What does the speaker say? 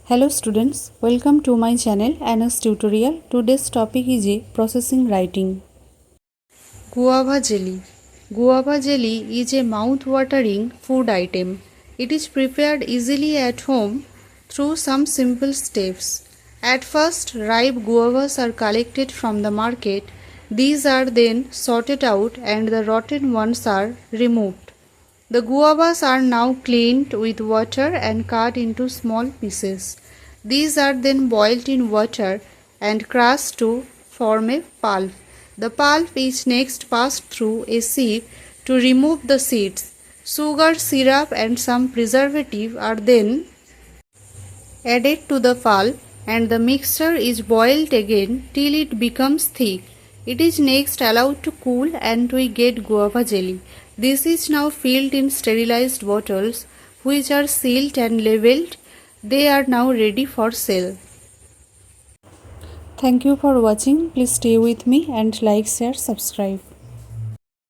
Hello students, welcome to my channel Anna's tutorial. Today's topic is a processing writing. Guava jelly. Guava jelly is a mouth-watering food item. It is prepared easily at home through some simple steps. At first, ripe guavas are collected from the market. These are then sorted out and the rotten ones are removed. The guavas are now cleaned with water and cut into small pieces. These are then boiled in water and crushed to form a pulp. The pulp is next passed through a sieve to remove the seeds. Sugar, syrup and some preservative are then added to the pulp and the mixture is boiled again till it becomes thick. It is next allowed to cool and we get guava jelly. This is now filled in sterilized bottles which are sealed and labeled. They are now ready for sale. Thank you for watching. Please stay with me and like, share, subscribe.